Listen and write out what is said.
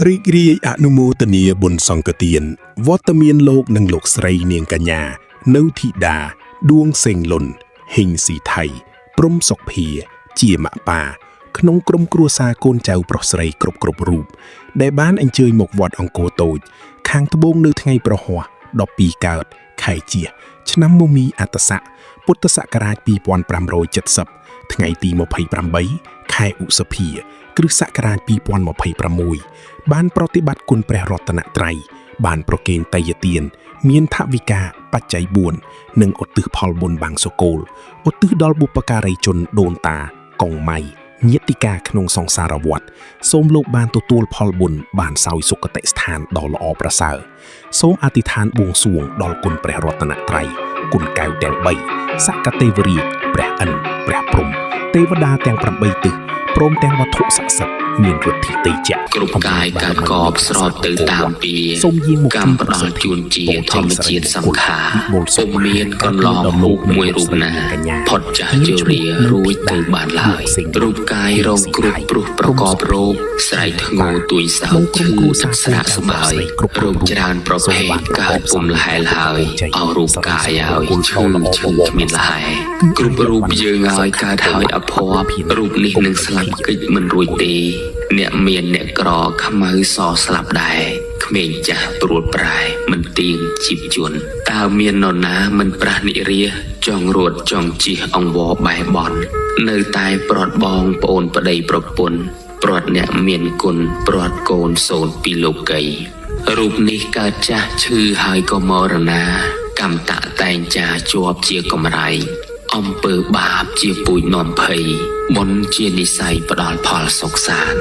រីករាយអនុមោទនាបុណ្យសង្ឃទានវត្តមានលោកនិងលោកស្រីនាងកញ្ញានៅធីតាដួងសេងលុនហ៊ីងស៊ីថៃព្រំសុកភាជាម៉ាក់ប៉ាក្នុងក្រុមគ្រួសារកូនចៅប្រុសស្រីគ្រប់រូបដែលបានអញ្ជើញមកវត្តអង្គរតូចខាងត្បូងនៅថ្ងៃប្រហ័ស12កើតខែជាឆ្នាំមមីអត្តស័កពុទ្ធសករាជ2570ថ្ងៃទី28ខែឧសភាគ្រិស្តសករាជ2026បានប្រតិបត្តិគុណព្រះរតនត្រ័យបានប្រគេនតេយ្យទានមានថវិកាបច្ច័យ4និងឧទ្ទិសផលបុណ្យបាំងសុគលឧទ្ទិសដល់បុព្វការីជនដូនតាកុងម៉ៃញាតិកាក្នុងសង្សារវដ្តសូមលោកបានទទួលផលបុណ្យបានសោយសុគតិស្ថានដ៏ល្អប្រសើរសូមអធិដ្ឋានបួងសួងដល់គុណព្រះរតនត្រ័យគុណកែវទាំង3សក្កទេវរាជព្រះឥន្ទព្រះព្រហ្មទេវតាទាំង8ទិសព្រមទាំងវត្ថុស័ក្តិសិទ្ធិមានឫទ្ធិតេជៈគ្រប់កាយកើតកបស្របទៅតាមពីកម្មផ្ដល់ជូនជាធម្មជាតិសង្ខារពុំមានកន្លងរូបមួយរូបណាផុតចាស់ជរារួចទៅបានឡើយរូបកាយរងគ្រោះព្រោះប្រកបរោគស្រែកធ្ងោទួយសោកឈឺទឹកស្រាក់ស្បើយរោគច្រើនប្រភេទកើតពុំលហែលហើយអស់រូបកាយឲ្យឈឺគ្មានលហែគ្រប់រូបយើងឲ្យកើតហើយអភ័ព្វរូបនេះនឹងស្លាប់កិច្ចមិនរួចទេអ្នកមានអ្នកក្រខ្មៅសស្លាប់ដែរក្មេងចាស់ព្រួតប្រែមិនទៀងជីវជនតើមាននរណាមិនប្រះនិរាចង់រត់ចង់ជិះអង្វរបេះបន់នៅតែព្រាត់បងប្អូនប្តីប្រពន្ធព្រាត់អ្នកមានគុណព្រាត់កូនសូនពីលោកីរូបនេះកើតចាស់ឈឺហើយក៏មរណាកម្មតៈតែងចាជាប់ជាកំរៃអំពើបាបជាពូជនាំភ័យបុណ្យជានិស័យផ្ដល់ផលសុខសាន្ត